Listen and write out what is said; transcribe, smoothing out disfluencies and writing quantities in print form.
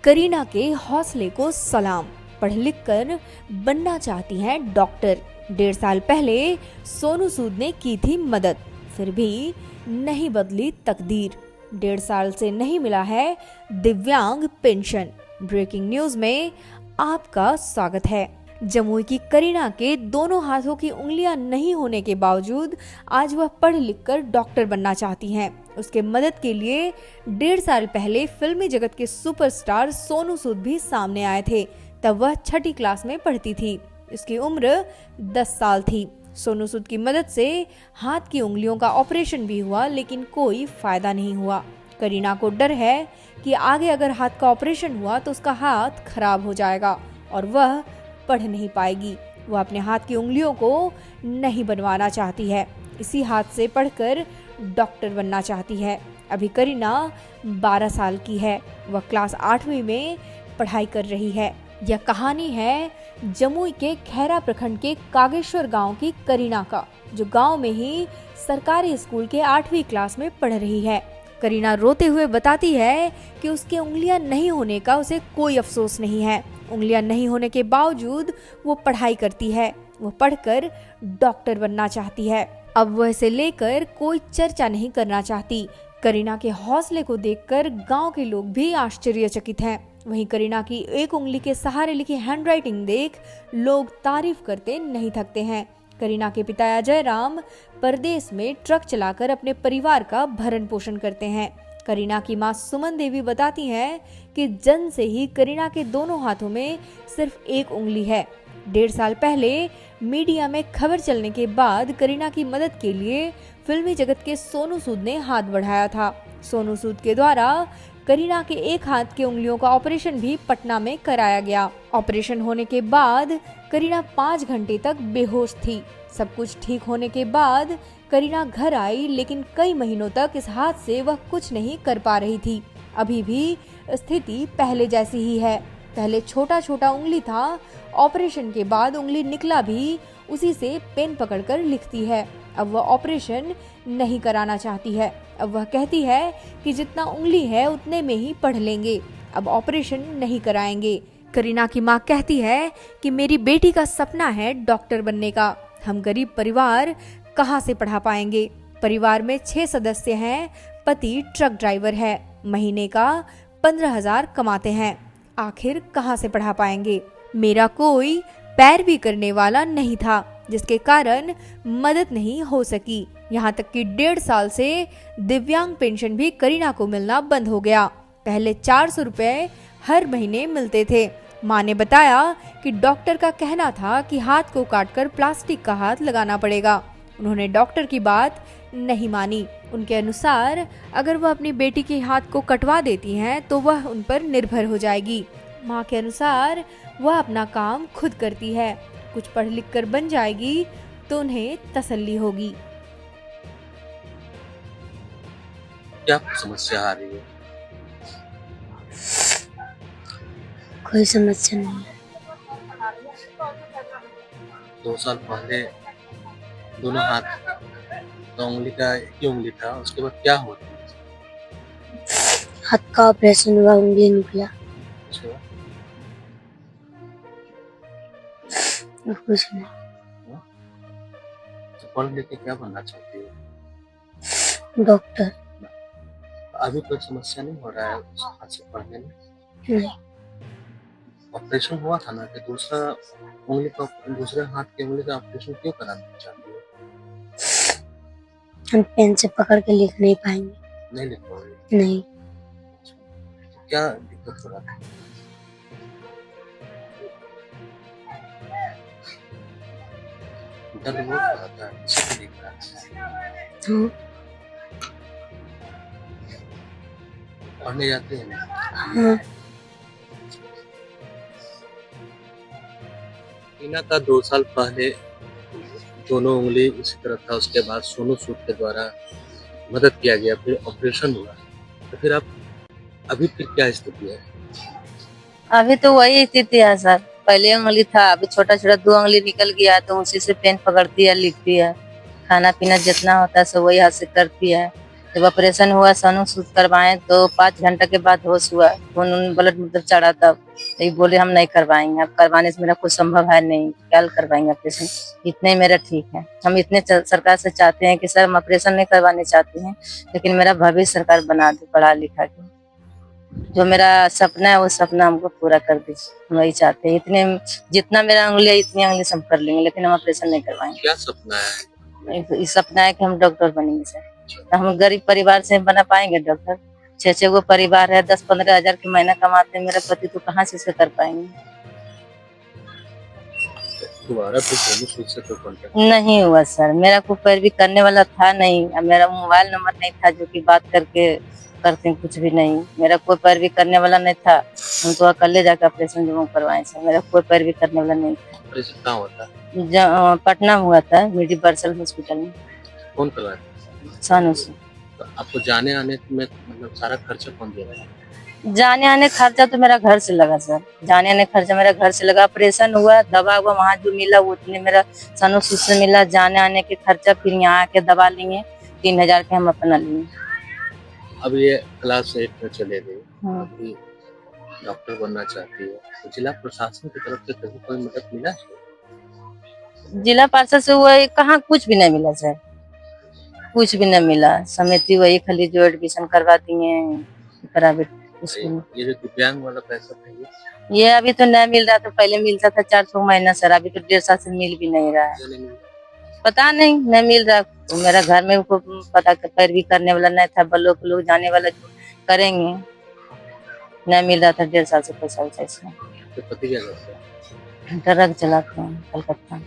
करीना के हौसले को सलाम। पढ़ लिख कर बनना चाहती हैं डॉक्टर। 1.5 साल पहले सोनू सूद ने की थी मदद, फिर भी नहीं बदली तकदीर। 1.5 साल से नहीं मिला है दिव्यांग पेंशन। ब्रेकिंग न्यूज में आपका स्वागत है। जमुई की करीना के दोनों हाथों की उंगलियां नहीं होने के बावजूद आज वह पढ़ लिख कर डॉक्टर बनना चाहती हैं। उसके मदद के लिए 1.5 साल पहले फिल्मी जगत के सुपरस्टार सोनू सूद भी सामने आए थे। तब वह 6ठी क्लास में पढ़ती थी। उसकी उम्र 10 साल थी। सोनू सूद की मदद से हाथ की उंगलियों का ऑपरेशन भी हुआ, लेकिन कोई फायदा नहीं हुआ। करीना को डर है कि आगे अगर हाथ का ऑपरेशन हुआ तो उसका हाथ खराब हो जाएगा और वह पढ़ नहीं पाएगी। वह अपने हाथ की उंगलियों को नहीं बनवाना चाहती है। इसी हाथ से पढ़कर डॉक्टर बनना चाहती है। अभी करीना 12 साल की है। वह क्लास 8वीं में पढ़ाई कर रही है। यह कहानी है जमुई के खैरा प्रखंड के कागेश्वर गांव की करीना का, जो गांव में ही सरकारी स्कूल के 8वीं क्लास में पढ़ रही है। करीना रोते हुए बताती है कि उसके उंगलियां नहीं होने का उसे कोई अफसोस नहीं है। उंगलियां नहीं होने के बावजूद वो पढ़ाई करती है। वो पढ़कर डॉक्टर बनना चाहती है। अब वह इसे लेकर कोई चर्चा नहीं करना चाहती। करीना के हौसले को देखकर गांव के लोग भी आश्चर्यचकित हैं। वहीं करीना की एक उंगली के सहारे लिखी हैंडराइटिंग देख लोग तारीफ करते नहीं थकते हैं। करीना के पिता अजय राम परदेश में ट्रक चलाकर अपने परिवार का भरण पोषण करते हैं। करीना की मां सुमन देवी बताती हैं कि जन्म से ही करीना के दोनों हाथों में सिर्फ एक उंगली है। 1.5 साल पहले मीडिया में खबर चलने के बाद करीना की मदद के लिए फिल्मी जगत के सोनू सूद ने हाथ बढ़ाया था। सोनू सूद के द्वारा करीना के एक हाथ की उंगलियों का ऑपरेशन भी पटना में कराया गया। ऑपरेशन होने के बाद करीना 5 घंटे तक बेहोश थी। सब कुछ ठीक होने के बाद करीना घर आई, लेकिन कई महीनों तक इस हाथ से वह कुछ नहीं कर पा रही थी। अभी भी स्थिति पहले जैसी ही है। पहले छोटा छोटा उंगली था, ऑपरेशन के बाद उंगली निकला भी उसी से पेन पकड़कर लिखती है। अब वह ऑपरेशन नहीं कराना चाहती है। अब वह कहती है कि जितना उंगली है उतने में ही पढ़ लेंगे, अब ऑपरेशन नहीं कराएंगे। करीना की मां कहती है कि मेरी बेटी का सपना है डॉक्टर बनने का। हम गरीब परिवार कहां से पढ़ा पाएंगे। परिवार में 6 सदस्य हैं। पति ट्रक ड्राइवर है, महीने का 15,000 कमाते हैं। आखिर कहां से पढ़ा पाएंगे। मेरा कोई पैरवी करने वाला नहीं था, जिसके कारण मदद नहीं हो सकी। यहाँ तक कि 1.5 साल से दिव्यांग पेंशन भी करीना को मिलना बंद हो गया। पहले 400 रुपए हर महीने मिलते थे। माँ ने बताया कि डॉक्टर का कहना था कि हाथ को काटकर प्लास्टिक का हाथ लगाना पड़ेगा। उन्होंने डॉक्टर की बात नहीं मानी। उनके अनुसार अगर वह अपनी बेटी के हाथ को कटवा देती हैं तो वह उन पर निर्भर हो जाएगी। माँ के अनुसार वह अपना काम खुद करती है। कुछ पढ़ लिख कर बन जाएगी तो उन्हें तसल्ली होगी। क्या समस्या आ रही है? कोई समस्या नहीं। 2 साल पहले दोनों हाथ का उंगली का एक ही उंगली था, उसके बाद क्या हुआ? हाथ का ऑपरेशन हुआ, उंगली निकला। उसके बाद कुछ नहीं। तो पढ़ लिख के क्या बनना चाहती है? डॉक्टर। अभी कोई समस्या नहीं हो रहा है उस हाथ से पढ़ने में? नहीं। ऑपरेशन हुआ था ना, कि दूसरे हाथ की उंगली का ऑपरेशन क्यों कराना चाहती है? हम पेन से पकड़ के लिख नहीं पाएंगे। नहीं लिख पाओगे? नहीं। तो क्या दिक्कत हो रहा था? दर्द बहुत हो रहा था, इसीलिए लिख रहा था। हाँ। पढ़ने जाते हैं ना? हाँ। करीना का 2 साल पहले दोनों उंगली इसी तरह था। उसके बाद सोनू सूद के द्वारा मदद किया गया, फिर ऑपरेशन हुआ। तो फिर आप अभी फिर क्या स्थिति है? अभी तो वही स्थिति है सर। पहले उंगली था, अभी छोटा छोटा 2 उंगली निकल गया, तो उसी से पेन पकड़ती है, लिखती है। खाना पीना जितना होता है सब वही हाथ से करती है। जब ऑपरेशन हुआ सोनू सूद करवाए तो 5 घंटा के बाद होश हुआ, खून ब्लड मतलब चढ़ा, तब ये बोले हम नहीं करवाएंगे, अब करवाने से मेरा कुछ संभव है नहीं, क्या करवाएंगे ऑपरेशन, इतने ही मेरा ठीक है। हम इतने सरकार से चाहते हैं कि सर हम ऑपरेशन नहीं करवाने चाहते हैं, लेकिन मेरा भविष्य सरकार बना दे पढ़ा लिखा के, जो मेरा सपना है वो सपना हमको पूरा कर दीजिए, हम वही चाहते हैं। इतने जितना मेरा उंगली है इतनी उंगली सब कर लेंगे, लेकिन हम ऑपरेशन नहीं करवाएंगे। क्या सपना है? इस सपना है कि हम डॉक्टर बनेंगे सर। हम गरीब परिवार से बना पाएंगे डॉक्टर? 6 गो परिवार है, 10-15 हजार की महीना कमाते हैं, मेरा पति तो कहाँ से कर पाएंगे? तुम्हारा फिर सोनू सूद से कोई कांटेक्ट? नहीं हुआ सर, मेरा कोई पैरवी करने वाला था नहीं, अब मेरा मोबाइल नंबर नहीं था जो कि बात करके करते हैं, कुछ भी नहीं, मेरा कोई पैरवी करने वाला नहीं था। हम तो अकेले जाकर ऑपरेशन जो करवाए सर, मेरा कोई पैरवी करने वाला नहीं था। ऑपरेशन कहाँ होता? पटना हुआ था, मेडिवर्सल हॉस्पिटल में। कौन करवाया? सोनू सूद। तो आपको जाने आने में मतलब सारा खर्चा कौन दे रहा है? जाने आने खर्चा तो मेरा घर से लगा सर, जाने आने खर्चा मेरा घर से लगा। ऑपरेशन हुआ, दवा हुआ, वहाँ जो मिला वो उतने मेरा सोनू सूद से मिला। जाने आने के खर्चा, फिर यहाँ आके दवा लेंगे 3000 के हम अपना लेंगे। अब ये क्लास 8 में चले गए, अभी डॉक्टर बनना चाहती है, तो जिला प्रशासन की तरफ से कभी कोई मदद मिला है? जिला पार्षद से हुआ कहाँ, कुछ भी नहीं मिला सर, कुछ भी नहीं मिला। समिति वही खाली जो एडमिशन करवाती है प्राइवेट स्कूल। ये जो दिव्यांग वाला पैसा था ये अभी तो नहीं मिल रहा था, पहले मिलता था 4-6 महीना सर, अभी तो 1.5 साल से मिल भी नहीं रहा है। ये नहीं मिला? पता नहीं मिल रहा। तो मेरा घर में को पता पैरवी करने वाला नहीं था, ब्लॉक लोग जाने वाला जो करेंगे, नहीं मिल रहा था 1.5 साल से पैसा वैसा। तो पति क्या करता है? ट्रक चलाते हैं कलकत्ता में।